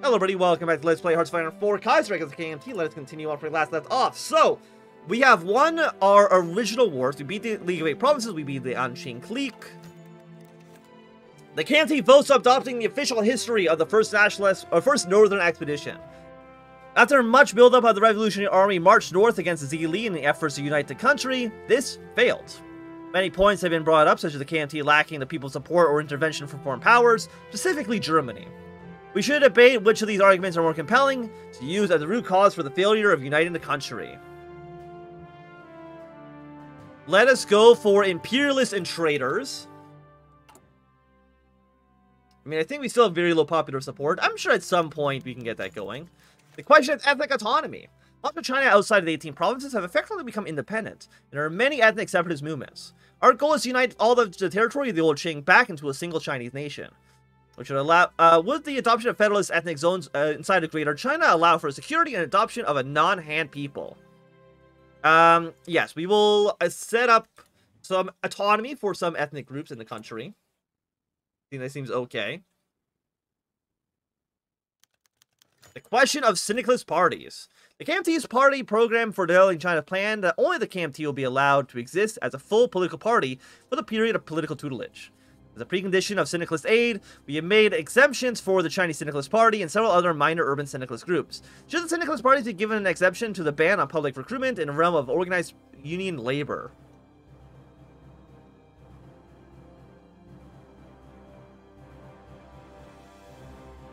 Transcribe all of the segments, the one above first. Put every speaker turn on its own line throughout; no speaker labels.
Hello everybody, welcome back to Let's Play Hearts of Iron 4 Kaiserreich as the KMT. Let us continue on from last left off. So, we have won our original wars. We beat the League of 8 Provinces, we beat the Anshin clique. The KMT votes adopting the official history of the first nationalist, or first northern expedition. After much buildup of the Revolutionary Army marched north against the Zili in the efforts to unite the country, this failed. Many points have been brought up, such as the KMT lacking the people's support or intervention from foreign powers, specifically Germany. We should debate which of these arguments are more compelling to use as the root cause for the failure of uniting the country. Let us go for imperialists and traitors. I mean, I think we still have very low popular support. I'm sure at some point we can get that going. The question is ethnic autonomy. Much of China outside of the 18 provinces have effectively become independent, and there are many ethnic separatist movements. Our goal is to unite all of the territory of the old Qing back into a single Chinese nation, which would allow, would the adoption of federalist ethnic zones inside of Greater China allow for security and adoption of a non-Han people? Yes, we will set up some autonomy for some ethnic groups in the country. I think that seems okay. The question of syndicalist parties. The KMT's party program for developing China planned that only the KMT will be allowed to exist as a full political party for the period of political tutelage. As a precondition of syndicalist aid, we have made exemptions for the Chinese Syndicalist Party and several other minor urban syndicalist groups. Should the syndicalist parties be given an exemption to the ban on public recruitment in the realm of organized union labor?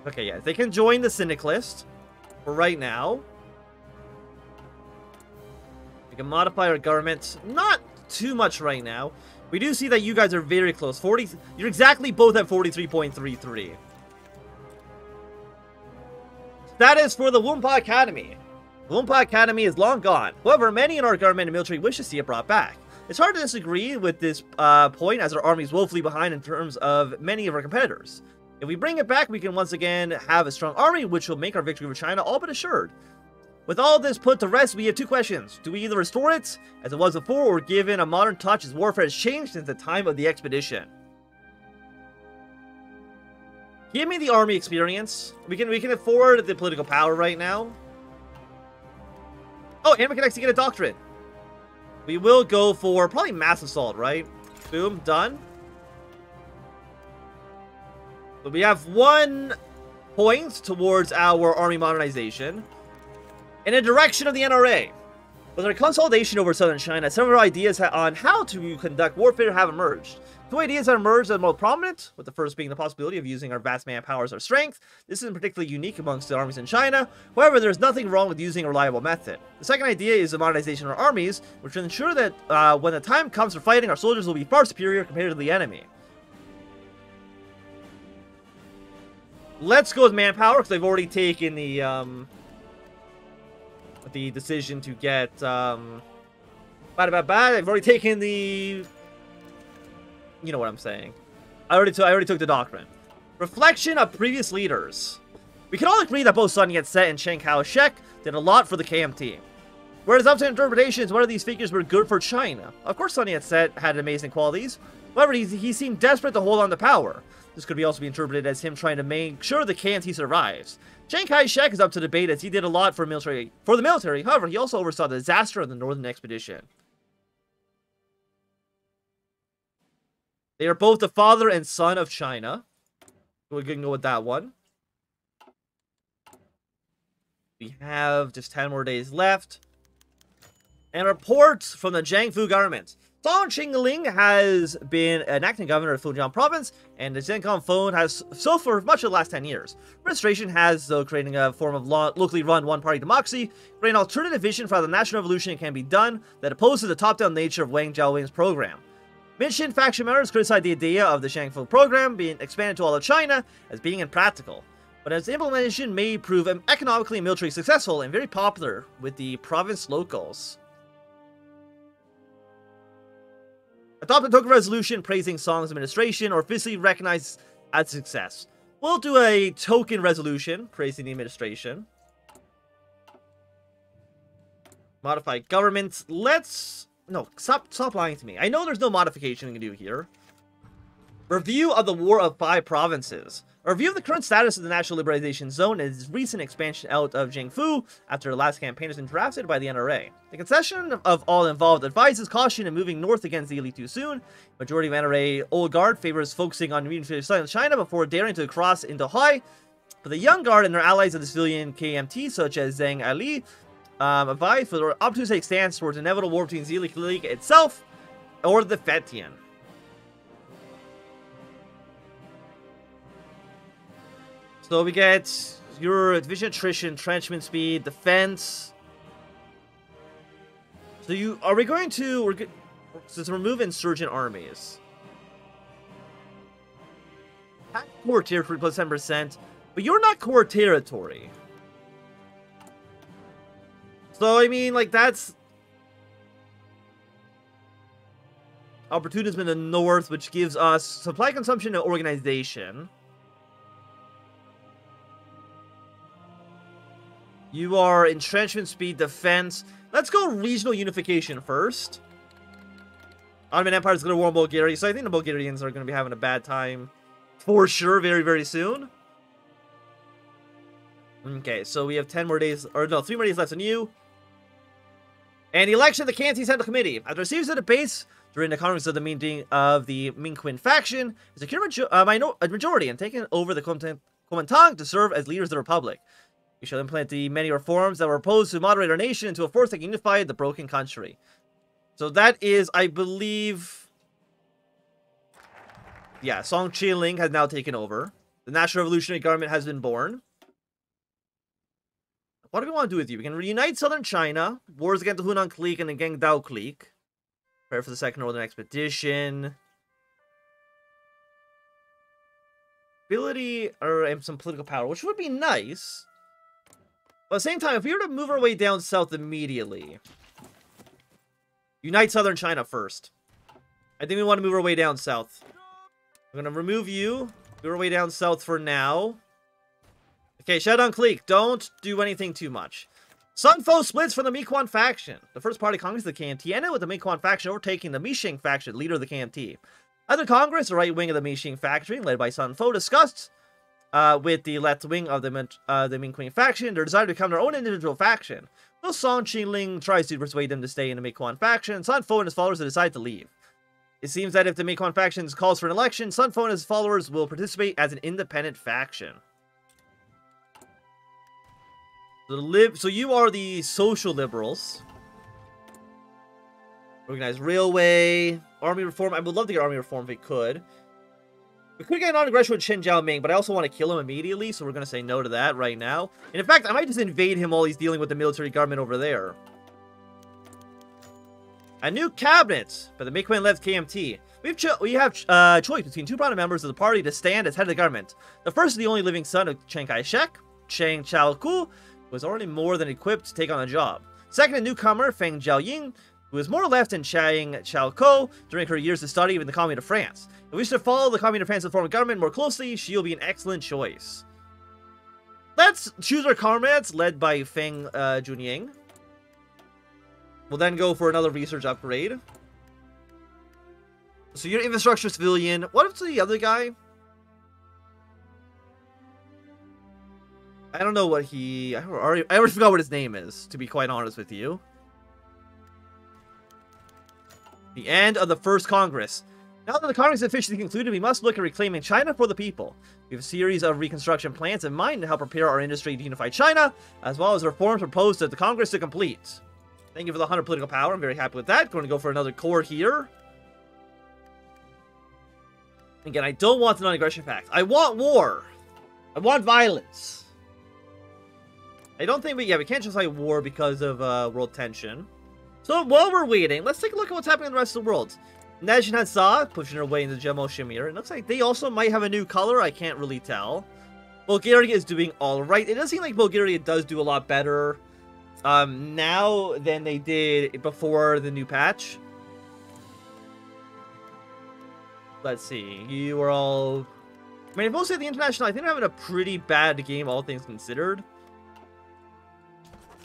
Okay, yeah, they can join the syndicalist for right now. We can modify our government, not too much right now. We do see that you guys are very close. You're exactly both at 43.33. Status for the Wumpa Academy. The Wumpa Academy is long gone. However, many in our government and military wish to see it brought back. It's hard to disagree with this point, as our army is woefully behind in terms of many of our competitors. If we bring it back, we can once again have a strong army, which will make our victory over China all but assured. With all this put to rest, we have two questions. Do we either restore it, as it was before, or give it a modern touch as warfare has changed since the time of the expedition? Give me the army experience. We can afford the political power right now. Oh, and we can actually get a doctrine. We will go for probably mass assault, right? Boom, done. So we have 1 point towards our army modernization. In the direction of the NRA. With our consolidation over southern China, several ideas on how to conduct warfare have emerged. 2 ideas that emerged are more prominent, with the first being the possibility of using our vast manpower as our strength. This isn't particularly unique amongst the armies in China. However, there's nothing wrong with using a reliable method. The second idea is the modernization of our armies, which will ensure that when the time comes for fighting, our soldiers will be far superior compared to the enemy. Let's go with manpower, because they've already taken the decision to get, I've already taken the, you know what I'm saying. I already took the doctrine. Reflection of previous leaders. We can all agree that both Sun Yat-sen and Chiang Kai-shek did a lot for the KMT. Whereas up to interpretations, one of these figures were good for China. Of course, Sun Yat-sen had amazing qualities. However, he seemed desperate to hold on to power. This could also be interpreted as him trying to make sure the KMT survives. Chiang Kai-shek is up to debate, as he did a lot for the military. However, he also oversaw the disaster of the Northern Expedition. They are both the father and son of China. We can go with that one. We have just 10 more days left. And reports from the Jiangfu government. Song Qingling has been an acting governor of Fujian province, and the Zenkong phone has so for much of the last 10 years. Administration has, though, creating a form of locally run one-party democracy, where an alternative vision for how the national revolution can be done that opposes the top-down nature of Wang Jiaowing's program. Minshin faction members criticized the idea of the Shangfu program being expanded to all of China as being impractical, but its implementation may prove economically and militarily successful and very popular with the province locals. Adopt a token resolution praising Song's administration or officially recognized as success. We'll do a token resolution praising the administration. Modify government. No, stop lying to me. I know there's no modification we can do here. Review of the War of 5 Provinces. A review of the current status of the National Liberalization Zone and its recent expansion out of Jiangfu after the last campaign has been drafted by the NRA. The concession of all involved advises caution in moving north against the elite too soon. Majority of NRA old guard favors focusing on Unification in China before daring to cross into HOI. But the young guard and their allies of the civilian KMT, such as Zhang Ali, advise for the opportunistic stance towards inevitable war between the League itself or the Fetian. So we get your division attrition, entrenchment speed, defense. So are we going to remove insurgent armies? Core territory plus 10%, but you're not core territory. So I mean, like, that's opportunism in the north, which gives us supply consumption and organization. You are entrenchment speed, defense. Let's go regional unification first. Ottoman Empire is going to war on Bulgaria, so I think the Bulgarians are going to be having a bad time for sure very, very soon. Okay, so we have 10 more days, or no, 3 more days left on you. And the election of the KMT Central Committee. After a series of debates during the Congress of the meeting of the Minquin faction, secured a majority and taken over the Kuomintang to serve as leaders of the Republic. We shall implement the many reforms that were proposed to moderate our nation into a force that can unify the broken country. So that is, I believe... Yeah, Song Chi-ling has now taken over. The National Revolutionary Government has been born. What do we want to do with you? We can reunite southern China, wars against the Hunan clique and the Gangdao clique. Prepare for the Second Northern Expedition. Ability or some political power, which would be nice. But at the same time, if we were to move our way down south immediately, unite southern China first. I think we want to move our way down south. I'm going to remove you. Move our way down south for now. Okay, Shaodong clique, don't do anything too much. Sun Fo splits from the Miquan faction. The first party Congress of the KMT ended with the Miquan faction overtaking the Mishing faction, leader of the KMT. Other Congress, the right wing of the Mishing faction, led by Sun Fo, discussed with the left wing of the Minquan faction their desire to become their own individual faction. Though Song Chi-ling tries to persuade them to stay in the Miquan faction, Sun Fo and his followers decide to leave. It seems that if the Miquan faction calls for an election, Sun Fo and his followers will participate as an independent faction. So you are the social liberals. Organized railway, army reform. I would love to get army reform if we could. We could get non-aggression with Chen Jiaoming, but I also want to kill him immediately, so we're going to say no to that right now. And in fact, I might just invade him while he's dealing with the military government over there. A new cabinet by the Miquan left KMT. We have choice between 2 prominent members of the party to stand as head of the government. The first is the only living son of Chiang Kai-shek, Chiang Chao-ku, who is already more than equipped to take on the job. Second, a newcomer, Feng Jiaoying, who is more left than Chiang Chao-ko during her years of study in the Communist of France. If we wish to follow the Communist of France's form of government more closely, she will be an excellent choice. Let's choose our comrades, led by Feng Junying. We'll then go for another research upgrade. So you're infrastructure civilian. What if the other guy? I don't know what I already forgot what his name is, to be quite honest with you. The end of the First Congress. Now that the Congress is officially concluded, we must look at reclaiming China for the people. We have a series of reconstruction plans in mind to help prepare our industry to unify China, as well as reforms proposed to the Congress to complete. Thank you for the 100 political power. I'm very happy with that. Going to go for another core here. Again, I don't want the non-aggression pact. I want war. I want violence. I don't think we can't just fight war because of world tension. So while we're waiting, let's take a look at what's happening in the rest of the world. Najin Hansa pushing her way into Jemo Shamir. It looks like they also might have a new color. I can't really tell. Bulgaria is doing all right. It does seem like Bulgaria does do a lot better now than they did before the new patch. Let's see. You are all... I mean, if we'll say the international, I think they're having a pretty bad game, all things considered.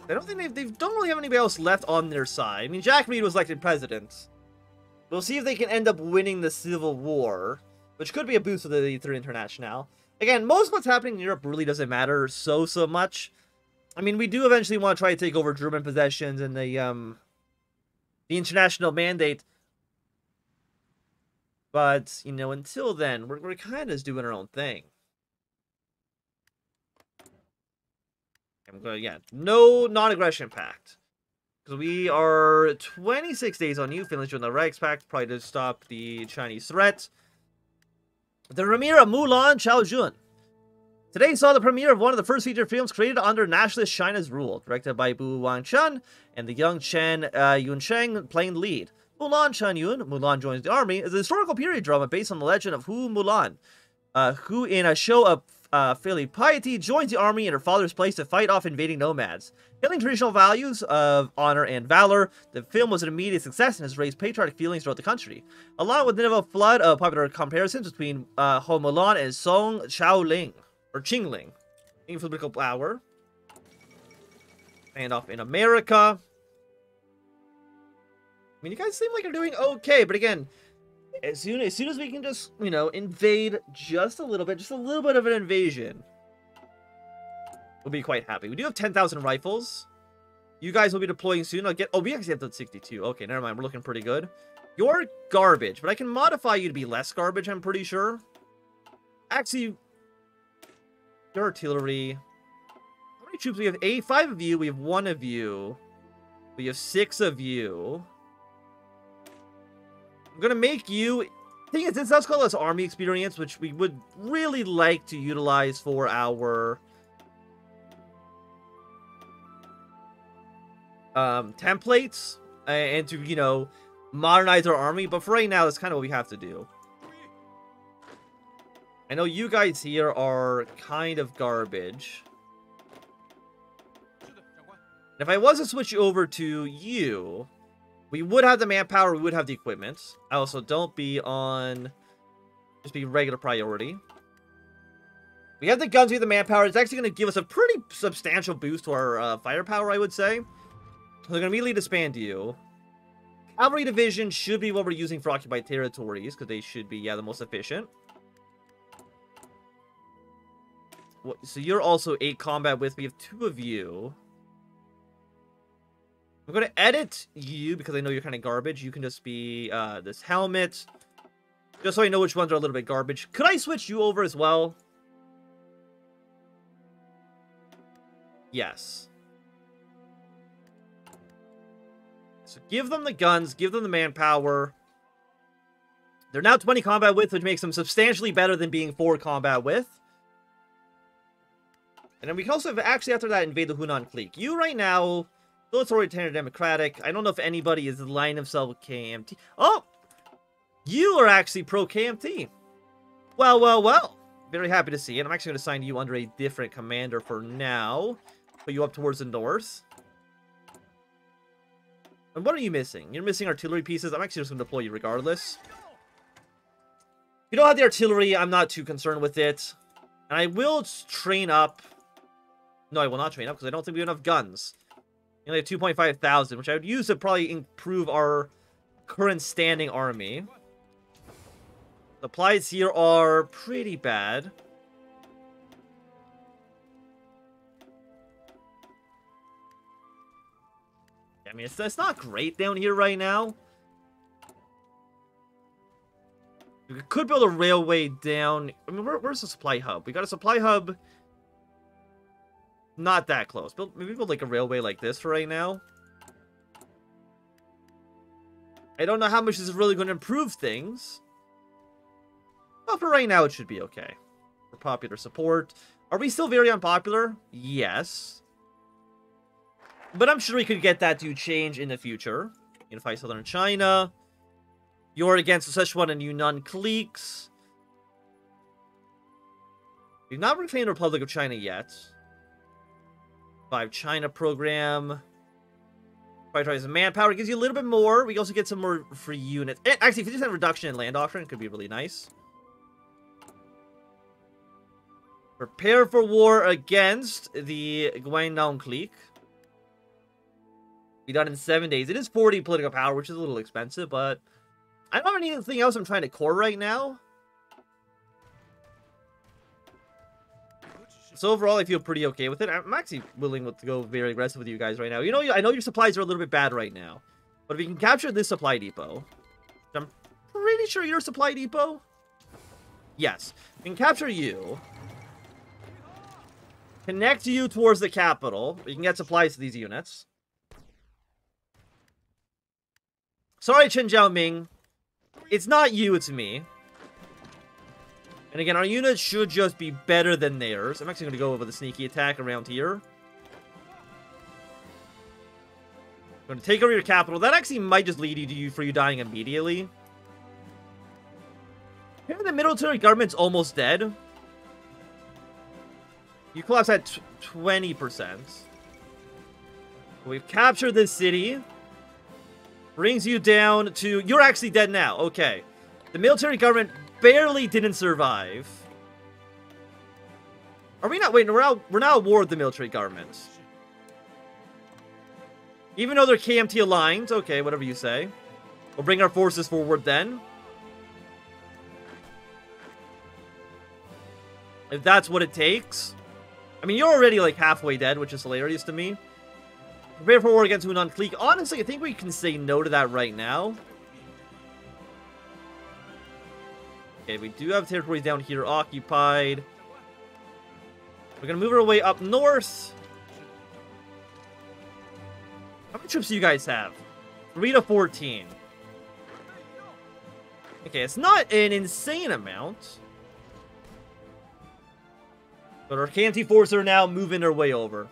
I don't think they don't really have anybody else left on their side. I mean, Jack Reed was elected president. We'll see if they can end up winning the Civil War, which could be a boost to the Third International. Again, most of what's happening in Europe really doesn't matter so much. I mean, we do eventually want to try to take over German possessions and the international mandate. But, you know, until then, we're kind of just doing our own thing. I'm going to, yeah, no non-aggression pact. Because we are 26 days on you. Finland's doing the Reichs Pact, probably to stop the Chinese threat. The premiere of Mulan Chaojun. Today saw the premiere of one of the first feature films created under nationalist China's rule, directed by Bu Wangchun and the young Chen Yuncheng playing the lead. Mulan Chanyun, Mulan Joins the Army, is a historical period drama based on the legend of Hu Mulan, who in a show of filial piety joins the army in her father's place to fight off invading nomads. Hailing traditional values of honor and valor, the film was an immediate success and has raised patriotic feelings throughout the country, along with a flood of popular comparisons between Ho Mulan and Song Chaoling, or Qingling, in political power. And off in America. I mean, you guys seem like you're doing okay, but again, as soon as we can just, you know, invade just a little bit of an invasion, we'll be quite happy. We do have 10,000 rifles. You guys will be deploying soon. I'll get, oh, we actually have done 62. Okay, never mind. We're looking pretty good. You're garbage, but I can modify you to be less garbage, I'm pretty sure. Actually, your artillery. How many troops? We have 5 of you. We have 1 of you. We have 6 of you. I'm gonna make you... thing is, this does call us army experience, which we would really like to utilize for our templates and to, you know, modernize our army. But for right now, that's kind of what we have to do. I know you guys here are kind of garbage. And if I was to switch over to you, we would have the manpower, we would have the equipment. I also don't be on... just be regular priority. We have the guns, we have the manpower. It's actually going to give us a pretty substantial boost to our firepower, I would say. So they're going to immediately disband you. Cavalry division should be what we're using for occupied territories, because they should be, yeah, the most efficient. So you're also 8 combat with. We have 2 of you. I'm going to edit you because I know you're kind of garbage. You can just be this helmet. Just so I know which ones are a little bit garbage. Could I switch you over as well? Yes. So give them the guns. Give them the manpower. They're now 20 combat with, which makes them substantially better than being 4 combat with. And then we can also actually, after that, invade the Hunan clique. You right now... though it's authoritarian democratic, I don't know if anybody is aligning themselves with KMT. Oh! You are actually pro-KMT. Well, well, well. Very happy to see it. I'm actually going to assign you under a different commander for now. Put you up towards the north. And what are you missing? You're missing artillery pieces. I'm actually just going to deploy you regardless. If you don't have the artillery, I'm not too concerned with it. And I will train up... no, I will not train up because I don't think we have enough guns. We only have 2.5 thousand, which I would use to probably improve our current standing army. Supplies here are pretty bad. I mean, it's not great down here right now. We could build a railway down... I mean, where's the supply hub? We got a supply hub... not that close. Maybe build like a railway like this for right now. I don't know how much this is really going to improve things. But for right now, it should be okay. For popular support. Are we still very unpopular? Yes. But I'm sure we could get that to change in the future. Unify Southern China. You're against the Sichuan and Yunnan cliques. We've not reclaimed the Republic of China yet. 5 China program. Prioritize manpower. It gives you a little bit more. We also get some more free units. Actually, 50% reduction in land doctrine could be really nice. Prepare for war against the Guangdong clique. Be done in 7 days. It is 40 political power, which is a little expensive, but I don't have anything else I'm trying to core right now. So overall, I feel pretty okay with it. I'm actually willing to go very aggressive with you guys right now. You know, I know your supplies are a little bit bad right now. But if you can capture this supply depot, I'm pretty sure you're a supply depot. Yes. We can capture you. Connect you towards the capital. You can get supplies to these units. Sorry, Qin Ming. It's not you, it's me. And again, our units should just be better than theirs. I'm actually going to go over the sneaky attack around here. I'm going to take over your capital. That actually might just lead you for you dying immediately. Here, the military government's almost dead. You collapse at 20%. We've captured this city. Brings you down to... You're actually dead now. Okay. The military government barely didn't survive. Are we not? Wait, we're now at war with the military government. Even though they're KMT aligned. Okay, whatever you say. We'll bring our forces forward then. If that's what it takes. I mean, you're already like halfway dead, which is hilarious to me. Prepare for war against Hunan Clique. Honestly, I think we can say no to that right now. Okay, we do have territories down here occupied. We're gonna move our way up north. How many troops do you guys have? 3 to 14. Okay, it's not an insane amount. But our KMT forces are now moving their way over.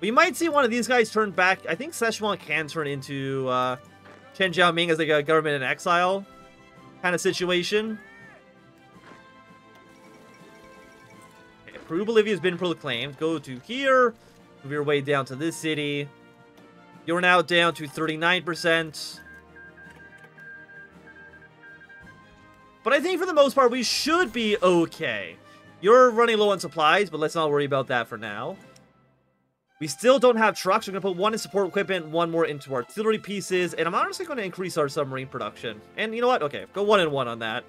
We might see one of these guys turn back. I think Szechuan can turn into Chen Jiaoming as like a government in exile kind of situation. Okay, Peru Bolivia has been proclaimed. Go to here. Move your way down to this city. You're now down to 39%. But I think for the most part, we should be okay. You're running low on supplies, but let's not worry about that for now. We still don't have trucks. We're going to put 1 in support equipment, 1 more into artillery pieces, and I'm honestly going to increase our submarine production. And you know what? Okay, go 1 and 1 on that.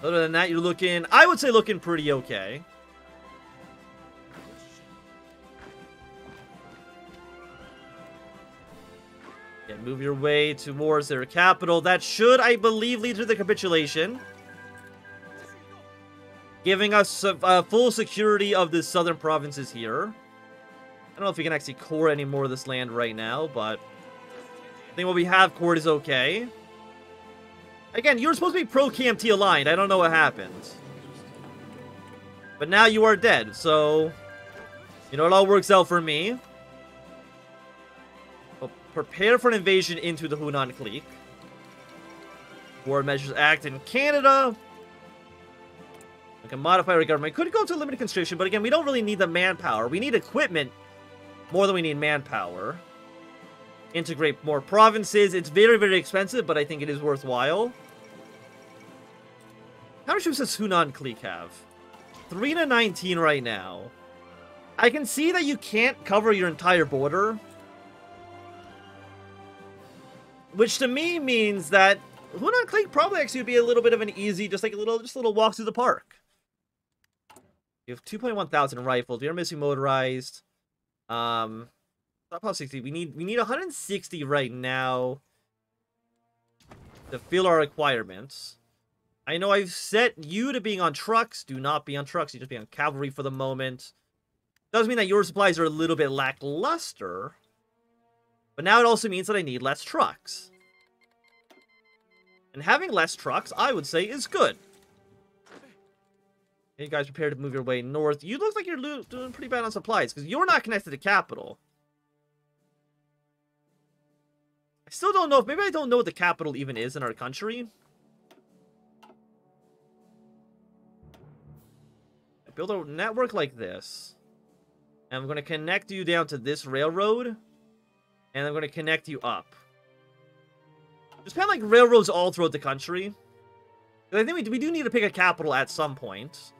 Other than that, you're looking, I would say looking pretty okay. Yeah, move your way towards their capital. That should, I believe, lead to the capitulation. Giving us full security of the southern provinces here. I don't know if we can actually core any more of this land right now, but I think what we have cored is okay. Again, you were supposed to be pro-KMT aligned. I don't know what happened. But now you are dead, so... You know, it all works out for me. We'll prepare for an invasion into the Hunan Clique. War Measures Act in Canada. We can modify our government. Could go to limited conscription, but again, we don't really need the manpower. We need equipment more than we need manpower. Integrate more provinces. It's very, very expensive, but I think it is worthwhile. How many troops does Hunan Clique have? 3 to 19 right now. I can see that you can't cover your entire border. Which to me means that Hunan Clique probably actually would be a little bit of an easy, just a little walk through the park. You have 2.1 thousand rifles. You're missing motorized. Stockpile 60. We need 160 right now to fill our requirements. I know I've set you to being on trucks. Do not be on trucks. You just be on cavalry for the moment. Does mean that your supplies are a little bit lackluster. But now it also means that I need less trucks. And having less trucks, I would say, is good. You guys prepare to move your way north. You look like you're doing pretty bad on supplies, because you're not connected to capital. I still don't know if... Maybe I don't know what the capital even is in our country. I build a network like this. And I'm going to connect you down to this railroad. And I'm going to connect you up. There's kind of like railroads all throughout the country. I think we do need to pick a capital at some point.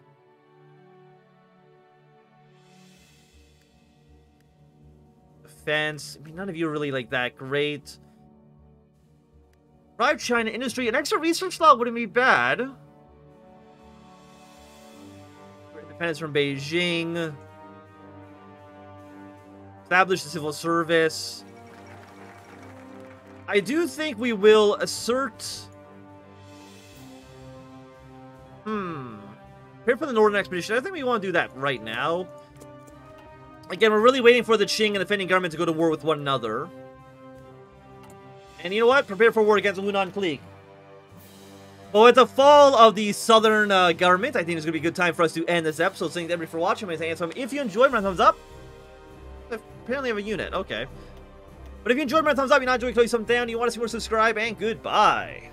Defense. I mean, none of you are really like that great. Drive China industry. An extra research slot wouldn't be bad. Independence from Beijing. Establish the civil service. I do think we will assert... Prepare for the Northern Expedition. I think we want to do that right now. Again, we're really waiting for the Qing and the defending government to go to war with one another. And you know what? Prepare for war against the Hunan clique. Well, with the fall of the southern government, I think it's going to be a good time for us to end this episode. Thank you everybody for watching. If you enjoyed, my thumbs up. Apparently I have a unit. Okay. But if you enjoyed, my thumbs up. You're not enjoying, click thumbs down. You want to see more, subscribe, and goodbye.